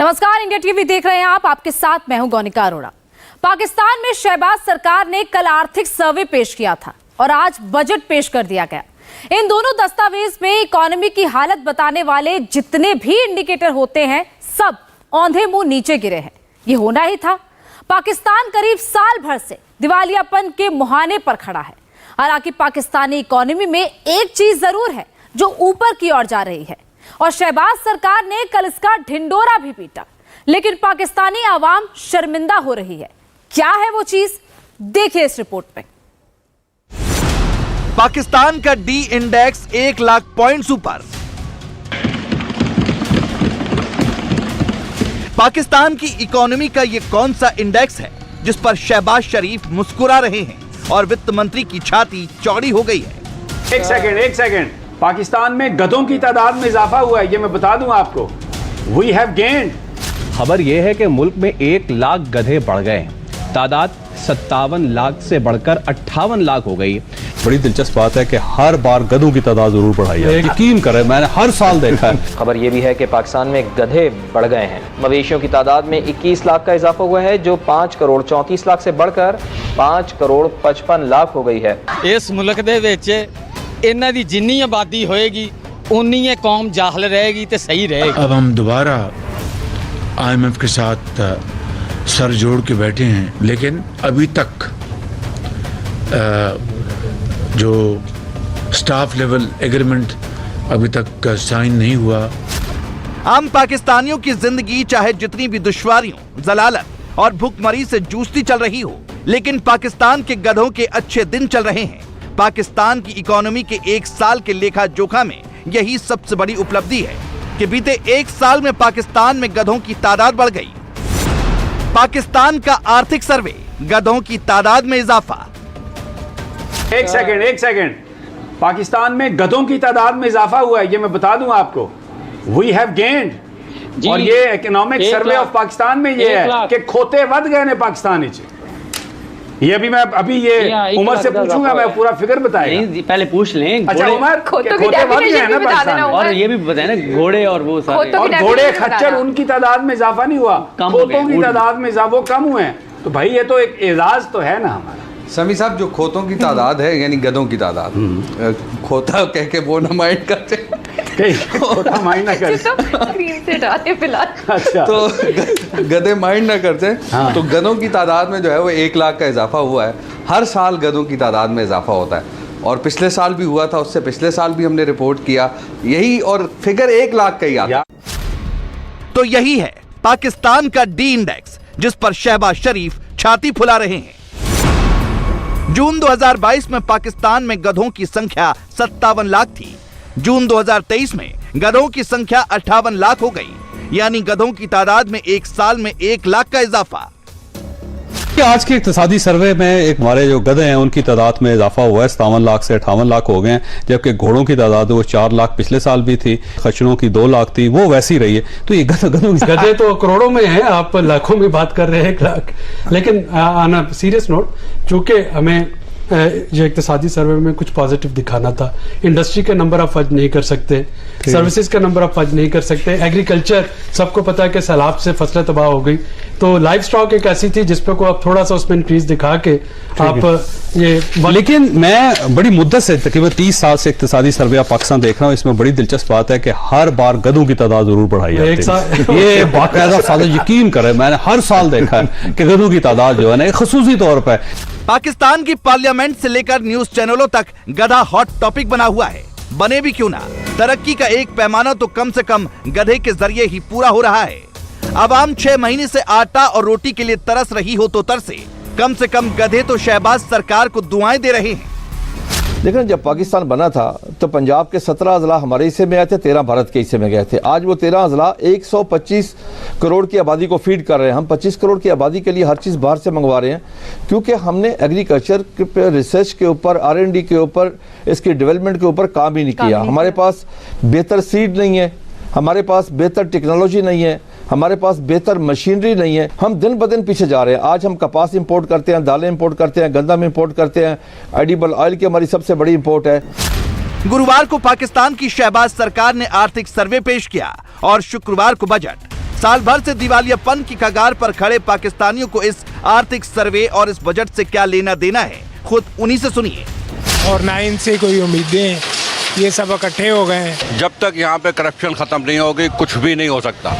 नमस्कार, India TV देख रहे हैं आप। आपके साथ मैं हूं गौनिका अरोड़ा। पाकिस्तान में शहबाज सरकार ने कल आर्थिक सर्वे पेश किया था और आज बजट पेश कर दिया गया। इन दोनों दस्तावेज में इकोनॉमी की हालत बताने वाले जितने भी इंडिकेटर होते हैं सब औंधे मुंह नीचे गिरे हैं। ये होना ही था। पाकिस्तान करीब साल भर से दिवालियापन के मुहाने पर खड़ा है। हालांकि पाकिस्तानी इकोनॉमी में एक चीज जरूर है जो ऊपर की ओर जा रही है और शहबाज सरकार ने कल इसका ढिंडोरा भी पीटा, लेकिन पाकिस्तानी आवाम शर्मिंदा हो रही है। क्या है वो चीज, देखिए इस रिपोर्ट में। पाकिस्तान का डी इंडेक्स 1 लाख पॉइंट्स ऊपर। पाकिस्तान की इकोनॉमी का ये कौन सा इंडेक्स है जिस पर शहबाज शरीफ मुस्कुरा रहे हैं और वित्त मंत्री की छाती चौड़ी हो गई है? एक सेकंड। पाकिस्तान में गधों की तादाद में इजाफा हुआ है, ये मैं बता दूं आपको। We have gained. खबर यह है कि मुल्क में 1 लाख गधे बढ़ गए हैं। तादाद 57 लाख से बढ़कर 58 लाख हो गई। बड़ी दिलचस्प बात है कि हर बार गधों की तादाद जरूर बढ़ाई है। यकीन करें, मैंने हर साल देखा है। खबर ये भी है कि पाकिस्तान में गधे बढ़ गए हैं। मवेशियों की तादाद में 21 लाख का इजाफा हुआ है, जो 5 करोड़ 34 लाख से बढ़कर 5 करोड़ 55 लाख हो गई है। इस मुल्क दे विच इन्हां दी जिन्नी आबादी होएगी उन्नी ये कौम जाहल रहेगी तो सही रहेगी। अब हम दोबारा IMF के साथ सर जोड़ के बैठे हैं, लेकिन अभी तक जो स्टाफ लेवल एग्रीमेंट अभी तक साइन नहीं हुआ। आम पाकिस्तानियों की जिंदगी चाहे जितनी भी दुश्वारियों, जलालत और भूखमरी से जूझती चल रही हो, लेकिन पाकिस्तान के गधों के अच्छे दिन चल रहे हैं। पाकिस्तान की इकोनॉमी के 1 साल के लेखा जोखा में यही सबसे बड़ी उपलब्धि है कि बीते 1 साल में पाकिस्तान में गधों की तादाद बढ़ गई। पाकिस्तान का आर्थिक सर्वे, गधों की तादाद में इजाफा। एक सेकंड। पाकिस्तान में गधों की तादाद में इजाफा हुआ है, ये मैं बता दूं आपको। We have gained. और ये इकोनॉमिक सर्वे ऑफ पाकिस्तान में ये है कि खोते वध गए ने पाकिस्तान इच। ये अभी ये उमर से पूछूंगा, मैं पूरा फिगर बताएगा। पहले पूछ लें। अच्छा उमर, खोते वध गए हैं ना पाकिस्तान में। और ये भी बताएं ना, घोड़े और वो सारे। और घोड़े खच्चर उनकी तादाद में इजाफा नहीं हुआ, खोतों की तादाद में इजाफा कम हुए हैं। तो भाई ये तो एक एजाज तो है ना हमारा। समी साहब, जो खोतों की तादाद है यानी गधों की तादाद, खोता कह के वो न माइंड करते, खोता माइंड ना करते अच्छा, तो गधे माइंड ना करते। हाँ। तो गधों की तादाद में जो है वो 1 लाख का इजाफा हुआ है। हर साल गधों की तादाद में इजाफा होता है और पिछले साल भी हुआ था, उससे पिछले साल भी हमने रिपोर्ट किया यही, और फिगर 1 लाख का ही आता। तो यही है पाकिस्तान का डी इंडेक्स जिस पर शहबाज शरीफ छाती फुला रहे हैं। जून 2022 में पाकिस्तान में गधों की संख्या 57 लाख थी। जून 2023 में गधों की संख्या 58 लाख हो गई, यानी गधों की तादाद में 1 साल में 1 लाख का इजाफा। आज के इक्तिसादी सर्वे में एक हमारे जो गधे हैं उनकी तादाद में इजाफा हुआ है, 57 लाख से 58 लाख हो गए हैं, जबकि घोड़ों की तादाद वो 4 लाख पिछले साल भी थी, खच्चरों की 2 लाख थी, वो वैसी रही है। तो ये गधे तो करोड़ों में हैं, आप लाखों में बात कर रहे हैं, 1 लाख। लेकिन ऑन अ सीरियस नोट, चूंकि हमें जो इक्तिसादी सर्वे में कुछ पॉजिटिव दिखाना था, इंडस्ट्री का नंबर आप फज नहीं कर सकते, सर्विसेज का नंबर आप फज नहीं कर सकते, एग्रीकल्चर सबको पता है कि सैलाब से फसलें तबाह हो गई, तो लाइफ स्टॉक एक ऐसी थी जिसपे को आप थोड़ा सा उसमें इंक्रीज दिखा के आप ये। लेकिन मैं बड़ी मुद्दत से तकरीबन 30 साल से इक्तिसादी सर्वे ऑफ पाकिस्तान देख रहा हूँ। इसमें बड़ी दिलचस्प बात है कि हर बार गधों की तादाद जरूर बढ़ाई है। ये बाकायदा साल, यकीन करें, मैंने हर साल देखा है कि गधों की तादाद जो है ना खसूसी तौर पर। पाकिस्तान की पार्लियामेंट से लेकर न्यूज चैनलों तक गधा हॉट टॉपिक बना हुआ है। बने भी क्यों ना, तरक्की का एक पैमाना तो कम से कम गधे के जरिए ही पूरा हो रहा है। अवाम 6 महीने से आटा और रोटी के लिए तरस रही हो तो तरसे, कम से कम गधे तो शहबाज सरकार को दुआएं दे रहे हैं। लेकिन जब पाकिस्तान बना था तो पंजाब के 17 अजला हमारे हिस्से में आए थे, 13 भारत के हिस्से में गए थे। आज वो 13 अजला 125 करोड़ की आबादी को फीड कर रहे हैं। हम 25 करोड़ की आबादी के लिए हर चीज़ बाहर से मंगवा रहे हैं, क्योंकि हमने एग्रीकल्चर पे, रिसर्च के ऊपर, R&D के ऊपर, इसकी डेवलपमेंट के ऊपर काम ही नहीं किया। हमारे पास बेहतर सीड नहीं है, हमारे पास बेहतर टेक्नोलॉजी नहीं है, हमारे पास बेहतर मशीनरी नहीं है। हम दिन ब दिन पीछे जा रहे हैं। आज हम कपास इंपोर्ट करते हैं, दालें इंपोर्ट करते हैं, गंदम इंपोर्ट करते हैं, एडिबल ऑयल की हमारी सबसे बड़ी इंपोर्ट है। गुरुवार को पाकिस्तान की शहबाज सरकार ने आर्थिक सर्वे पेश किया और शुक्रवार को बजट। साल भर से दिवालियापन की कगार पर खड़े पाकिस्तानियों को इस आर्थिक सर्वे और इस बजट से क्या लेना देना है, खुद उन्हीं से सुनिए। और ना इनसे कोई उम्मीदें, ये सब इकट्ठे हो गए हैं। जब तक यहाँ पे करप्शन खत्म नहीं होगी कुछ भी नहीं हो सकता,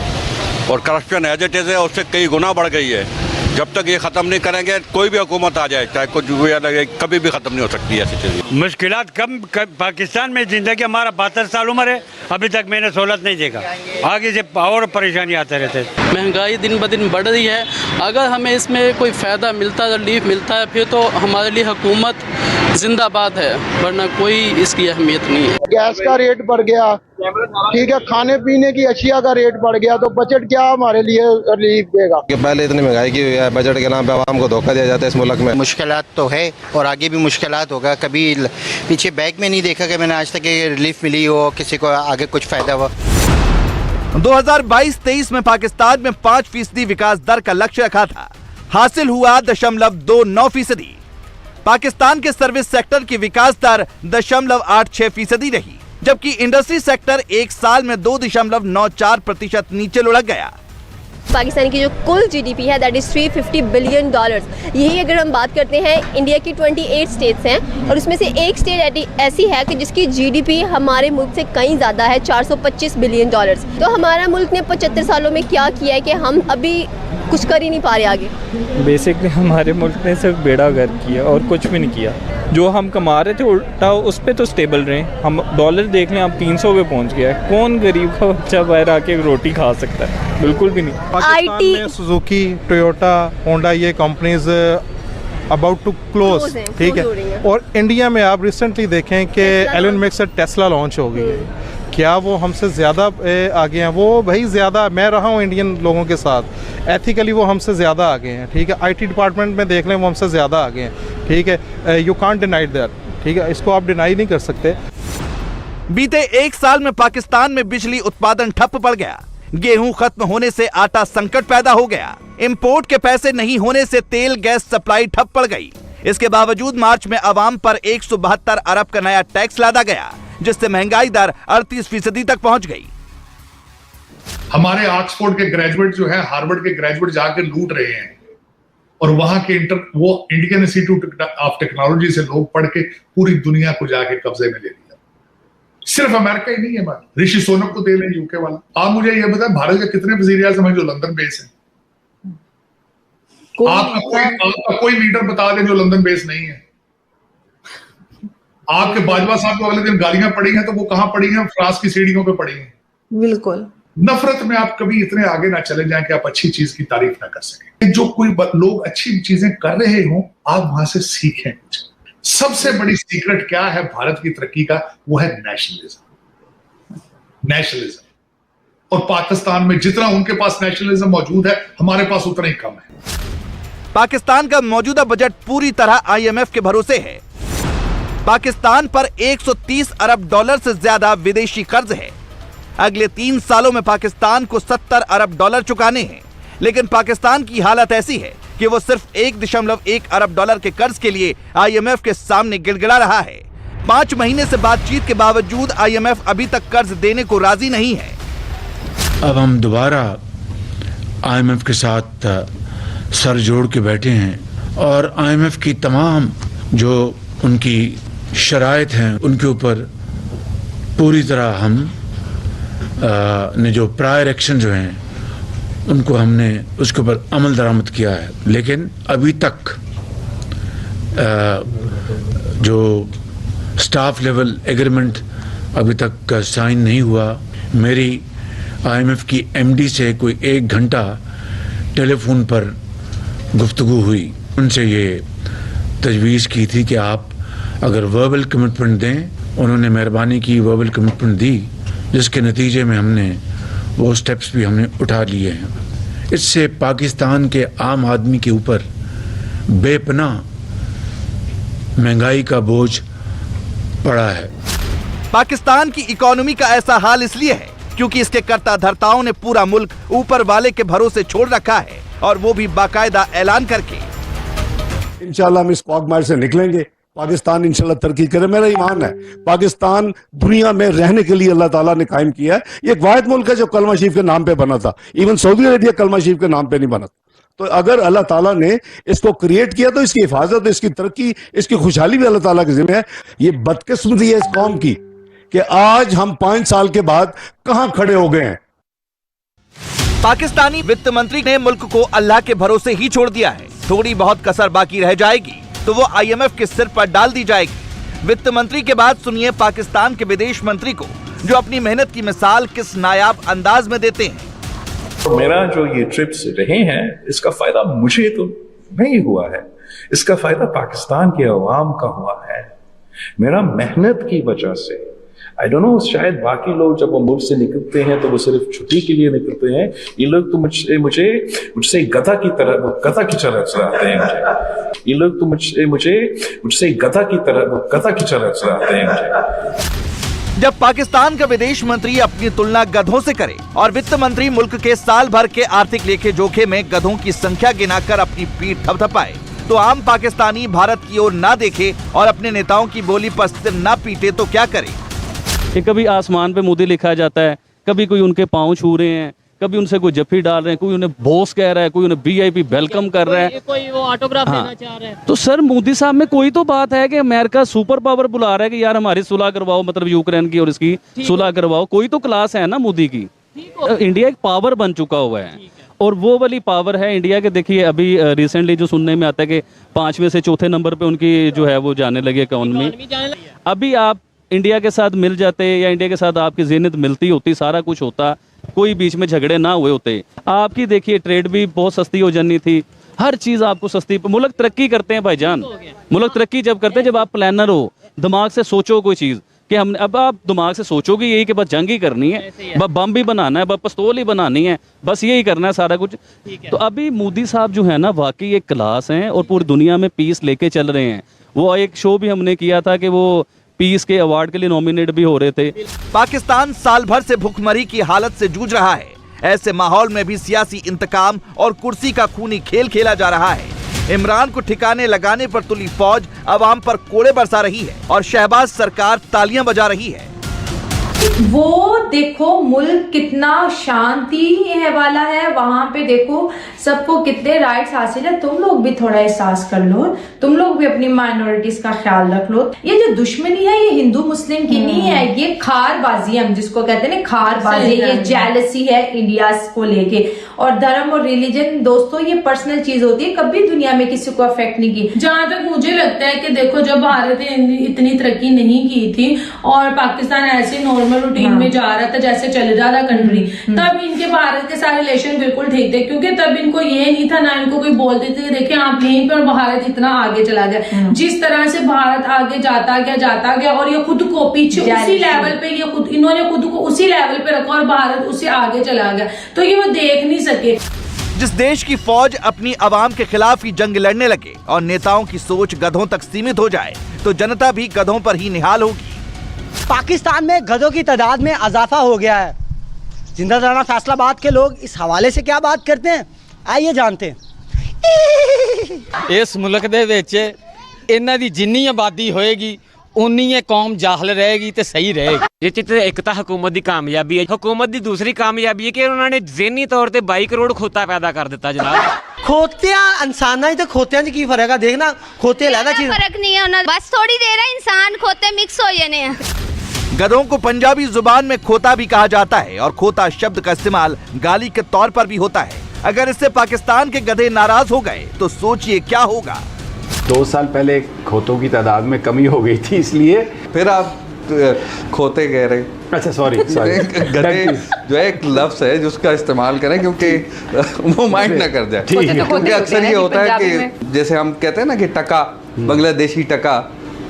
और करप्शन एज इट इज है उससे कई गुना बढ़ गई है। जब तक ये खत्म नहीं करेंगे कोई भी हुकूमत आ जाए, चाहे कुछ भी लगे, कभी भी खत्म नहीं हो सकती ऐसी चीज़। मुश्किलात कम पाकिस्तान में जिंदगी हमारा 72 साल उम्र है, अभी तक मैंने सहूलत नहीं देखा, आगे से और परेशानी आते रहते। महंगाई दिन ब दिन बढ़ रही है, अगर हमें इसमें कोई फ़ायदा मिलता है, रिलीफ मिलता है, फिर तो हमारे लिए हुकूमत जिंदाबाद है, वरना कोई इसकी अहमियत नहीं है। गैस का रेट बढ़ गया, ठीक है, खाने पीने की अशिया का रेट बढ़ गया, तो बजट क्या हमारे लिए रिलीफ देगा? कि पहले इतनी महंगाई की हुई है, बजट के नाम पे आवाम को धोखा दिया जाता है इस मुल्क में। मुश्किलात तो है और आगे भी मुश्किलात होगा, कभी पीछे बैग में नहीं देखा कि मैंने आज तक रिलीफ मिली हो, किसी को आगे कुछ फायदा हुआ। 2022-23 में पाकिस्तान में 5% विकास दर का लक्ष्य रखा था, हासिल हुआ 0.29%। पाकिस्तान के सर्विस सेक्टर की विकास दर 0.86% रही, जबकि इंडस्ट्री सेक्टर एक साल में 2.94% नीचे लुढ़क गया। पाकिस्तान की जो कुल जीडीपी है दैट इज $350 बिलियन। यही अगर हम बात करते हैं, इंडिया की 28 स्टेट्स हैं और उसमें से एक स्टेट ऐसी है कि जिसकी जीडीपी हमारे मुल्क से कहीं ज़्यादा है, $425 बिलियन। तो हमारा मुल्क ने 75 सालों में क्या किया है कि हम अभी कुछ कर ही नहीं पा रहे आगे। बेसिकली हमारे मुल्क ने सिर्फ बेड़ा गर्क किया और कुछ भी नहीं किया। जो हम कमा रहे थे उल्टा उस पे तो स्टेबल रहे। हम डॉलर देख लें, अब 300 पे पहुंच गया है। कौन गरीब का बच्चा बाहर आके रोटी खा सकता है? बिल्कुल भी नहीं। पाकिस्तान में सुजुकी, टोयोटा, होंडा ये कंपनीज अबाउट टू क्लोज, ठीक है। और इंडिया में आप रिसेंटली देखें कि एलन मस्क से टेस्ला लॉन्च हो गई है। क्या वो हमसे ज़्यादा आगे हैं? वो भाई ज़्यादा, मैं रहा हूँ इंडियन लोगों के साथ, एथिकली वो हमसे ज़्यादा आगे हैं, ठीक है। आईटी डिपार्टमेंट में देख लें वो हमसे ज़्यादा आगे हैं, ठीक है। यू कांट डिनाई दैट, ठीक है, इसको आप डिनाई नहीं कर सकते। बीते एक साल में पाकिस्तान में बिजली उत्पादन ठप पड़ गया, गेहूं खत्म होने से आटा संकट पैदा हो गया, इंपोर्ट के पैसे नहीं होने से तेल गैस सप्लाई ठप पड़ गई। इसके बावजूद मार्च में अवाम पर 172 अरब का नया टैक्स लादा गया, जिससे महंगाई दर 38% तक पहुंच गई। हमारे ऑक्सफोर्ड के ग्रेजुएट जो है, हार्वर्ड के ग्रेजुएट जाकर लूट रहे हैं, और वहां के वो इंडियन इंस्टीट्यूट ऑफ टेक्नोलॉजी से लोग पढ़ के पूरी दुनिया को जाके कब्जे में ले लिया। सिर्फ अमेरिका ही नहीं है, ऋषि सोनक को दे लें यूके वाला। आप मुझे ये बताएं, भारत के कितने वजीर आज़म हैं जो लंदन बेस है? आपका कोई लीडर बता दें जो लंदन बेस नहीं है। आपके बाजवा साहब को अगले दिन गालियां पड़ी हैं, तो वो कहां पड़ी हैं? फ्रांस की सीढ़ियों पे पड़ी हैं। बिल्कुल। नफरत में आप कभी इतने आगे ना चले जाएं कि आप अच्छी चीज की तारीफ ना कर सकें। जो कोई लोग अच्छी चीजें कर रहे हों, आप वहां से सीखें कुछ। सबसे बड़ी सीक्रेट क्या है भारत की तरक्की का? वो है नेशनलिज्म। नेशनलिज्म। और पाकिस्तान में जितना उनके पास नेशनलिज्म मौजूद है, हमारे पास उतना ही कम है। पाकिस्तान का मौजूदा बजट पूरी तरह IMF के भरोसे है। पाकिस्तान पर 130 अरब डॉलर से ज्यादा विदेशी कर्ज है। अगले 3 सालों में पाकिस्तान को 70 अरब डॉलर चुकाने हैं, लेकिन पाकिस्तान की हालत ऐसी है कि वो सिर्फ 1.1 अरब डॉलर के कर्ज के लिए IMF के सामने गिड़गिड़ा रहा है। 5 महीने से बातचीत के बावजूद IMF अभी तक कर्ज देने को राजी नहीं है। अब हम दोबारा IMF के साथ सर जोड़ के बैठे हैं, और IMF की तमाम जो उनकी शराइत हैं उनके ऊपर पूरी तरह हम ने जो प्रायर एक्शन जो हैं उनको हमने उसके ऊपर अमल दरामद किया है। लेकिन अभी तक जो स्टाफ लेवल एग्रीमेंट अभी तक साइन नहीं हुआ। मेरी IMF की MD से कोई 1 घंटा टेलीफोन पर गुफ्तगू हुई। उनसे ये तजवीज़ की थी कि आप अगर वर्बल कमिटमेंट दें। उन्होंने मेहरबानी की, वर्बल कमिटमेंट दी, जिसके नतीजे में हमने वो स्टेप्स भी हमने उठा लिए हैं। इससे पाकिस्तान के आम आदमी के ऊपर बेपनाह महंगाई का बोझ पड़ा है। पाकिस्तान की इकोनॉमी का ऐसा हाल इसलिए है क्योंकि इसके कर्ता धर्ताओं ने पूरा मुल्क ऊपर वाले के भरोसे छोड़ रखा है, और वो भी बाकायदा ऐलान करके। इंशाल्लाह हम इस क्वागमायर से निकलेंगे पाकिस्तान इंशाल्लाह तरक्की करे। मेरा ईमान है पाकिस्तान दुनिया में रहने के लिए अल्लाह ताला ने कायम किया है। ये एक वाहिद मुल्क है जो कलमा शरीफ के नाम पे बना था। इवन सऊदी अरेबिया कलमा शरीफ के नाम पे नहीं बना। तो अगर अल्लाह ताला ने इसको क्रिएट किया तो इसकी हिफाजत, इसकी तरक्की, इसकी खुशहाली भी अल्लाह ताला के जिम्मे है। ये बदकिस्मती है इस कौम की कि आज हम 5 साल के बाद कहां खड़े हो गए हैं। पाकिस्तानी वित्त मंत्री ने मुल्क को अल्लाह के भरोसे ही छोड़ दिया है। थोड़ी बहुत कसर बाकी रह जाएगी तो वो IMF के सिर पर डाल दी जाएगी। वित्त मंत्री के बाद सुनिए पाकिस्तान के विदेश मंत्री को, जो अपनी मेहनत की मिसाल किस नायाब अंदाज में देते हैं। मेरा जो ये ट्रिप्स रहे हैं, इसका फायदा मुझे तो नहीं हुआ है, इसका फायदा पाकिस्तान के अवाम का हुआ है। मेरा मेहनत की वजह से, आई डोंट नो, शायद बाकी लोग जब वो मुल्क से निकलते हैं तो वो सिर्फ छुट्टी के लिए निकलते हैं। ये लोग तो मुझसे गधा की तरह चलाते हैं मुझे। ये लोग तो मुझसे गधा की तरह चलाते हैं मुझे। जब पाकिस्तान का विदेश मंत्री अपनी तुलना गधों से करे और वित्त मंत्री मुल्क के साल भर के आर्थिक लेखे जोखे में गधों की संख्या गिनाकर अपनी पीठ थपथपाए, तो आम पाकिस्तानी भारत की ओर ना देखे और अपने नेताओं की बोली पर सिर ना पीटे तो क्या करे। कि कभी आसमान पे मोदी लिखा जाता है, कभी कोई उनके पाँव छू रहे हैं, कभी उनसे कोई जफ्फी डाल रहे हैं, कोई उन्हें बॉस कह रहा है, कोई उन्हें VIP वेलकम कर रहा है, कोई वो ऑटोग्राफ देना चाह रहा है। तो सर मोदी साहब में कोई तो बात है कि अमेरिका सुपर पावर बुला रहा है कि यार हमारी सुलह करवाओ, मतलब यूक्रेन की और इसकी सुलह करवाओ। कोई तो क्लास है ना मोदी की। इंडिया एक पावर बन चुका हुआ है और वो वाली पावर है इंडिया के। देखिए अभी रिसेंटली जो सुनने में आता है कि 5वें से 4थे नंबर पे उनकी जो है वो जाने लगी इकोनॉमी। अभी आप इंडिया के साथ मिल जाते या इंडिया के साथ आपकी ज़िन्नत मिलती होती, सारा कुछ होता, कोई बीच में झगड़े ना हुए होते। आपकी देखिए ट्रेड भी बहुत सस्ती हो जानी थी, हर चीज़ आपको सस्ती। मुल्क तरक्की करते हैं भाईजान, मुल्क तरक्की जब करते हैं जब आप प्लानर हो, दिमाग से सोचो कोई चीज़ कि हम, अब आप दिमाग से सोचोगे यही कि बस जंग ही करनी है, बस बम भी बनाना है, बस पिस्तौल ही बनानी है, बस यही करना है सारा कुछ। तो अभी मोदी साहब जो है ना वाकई एक क्लास हैं और पूरी दुनिया में पीस लेके चल रहे हैं। वो एक शो भी हमने किया था कि वो पीस के अवार्ड के लिए नॉमिनेट भी हो रहे थे। पाकिस्तान साल भर से भुखमरी की हालत से जूझ रहा है। ऐसे माहौल में भी सियासी इंतकाम और कुर्सी का खूनी खेल खेला जा रहा है। इमरान को ठिकाने लगाने पर तुली फौज अवाम पर कोड़े बरसा रही है और शहबाज सरकार तालियां बजा रही है। वो देखो मुल्क कितना शांति है वाला है, वहां पे देखो सबको कितने राइट्स हासिल है। तुम लोग भी थोड़ा एहसास कर लो, तुम लोग भी अपनी माइनॉरिटीज का ख्याल रख लो। ये जो दुश्मनी है ये हिंदू मुस्लिम की नहीं है, ये खारबाजी हम जिसको कहते हैं ना, खारबाजी, ये जेलसी है इंडिया को लेके। और धर्म और रिलीजन दोस्तों ये पर्सनल चीज होती है, कभी दुनिया में किसी को अफेक्ट नहीं की। जहां तक मुझे लगता है कि देखो जब भारत ने इतनी तरक्की नहीं की थी और पाकिस्तान ऐसे नॉर्मल रूटीन में जा रहा था जैसे चल रहा था कंट्री, तब इनके भारत के सारे रिलेशन बिल्कुल ठीक थे, क्योंकि तब इनको ये नहीं था, ना इनको कोई बोलते थे देखिए आप यहीं पर भारत इतना आगे चला गया। जिस तरह से भारत आगे जाता गया और ये खुद को पीछे उसी लेवल पे, इन्होंने खुद को उसी लेवल पे रखा और भारत उससे आगे चला गया, तो ये वो देख नहीं सके। जिस देश की फौज अपनी आवाम के खिलाफ ही जंग लड़ने लगे और नेताओं की सोच गधों तक सीमित हो जाए तो जनता भी गधों पर ही निहाल होगी। पाकिस्तान में गधों की तादाद में इजाफा हो गया है। जिंदा राणा फैसलाबाद के लोग इस हवाले से क्या बात करते हैं, आइए जानते हैं। इस मुल्क दे विच इन्हां दी जिन्नी आबादी होएगी उन्नी ये कौम जाहल रहेगी तो सही रहेगी। ये एक तो हुकूमत की कामयाबी है। हुकूमत की दूसरी कामयाबी है कि उन्होंने ज़हनी तौर पर 22 करोड़ खोता पैदा कर दिता जनाब। खोतिया इंसाना तो खोतिया की फर्क है, देखना खोते लाना चीज फर्क नहीं है, बस थोड़ी देर है इंसान खोते मिक्स हो जाने। गधों को पंजाबी जुबान में खोता भी कहा जाता है और खोता शब्द का इस्तेमाल गाली के तौर पर भी होता है। अगर इससे पाकिस्तान के गधे नाराज हो गए तो सोचिए क्या होगा। 2 साल पहले खोतों की तादाद में कमी हो गई थी, इसलिए फिर आप खोते कह रहे। अच्छा सॉरी गधे जो है एक लफ्ज है जिसका इस्तेमाल करें क्योंकि वो माइंड ना कर जाए। क्योंकि अक्सर ये होता है कि जैसे हम कहते हैं ना कि टका, बांग्लादेशी टका,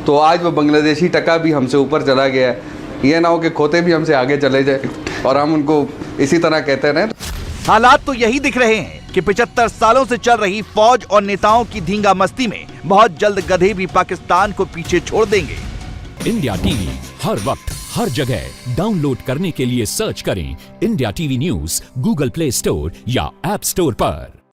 तो आज वो बांग्लादेशी टका भी हमसे ऊपर चला गया है। ये ना हो कि खोते भी हमसे आगे चले जाए और हम उनको इसी तरह कहते रहें। हालात तो यही दिख रहे हैं कि 75 सालों से चल रही फौज और नेताओं की धींगा मस्ती में बहुत जल्द गधे भी पाकिस्तान को पीछे छोड़ देंगे। इंडिया टीवी हर वक्त हर जगह डाउनलोड करने के लिए सर्च करें India TV news Google play store या ऐप स्टोर पर।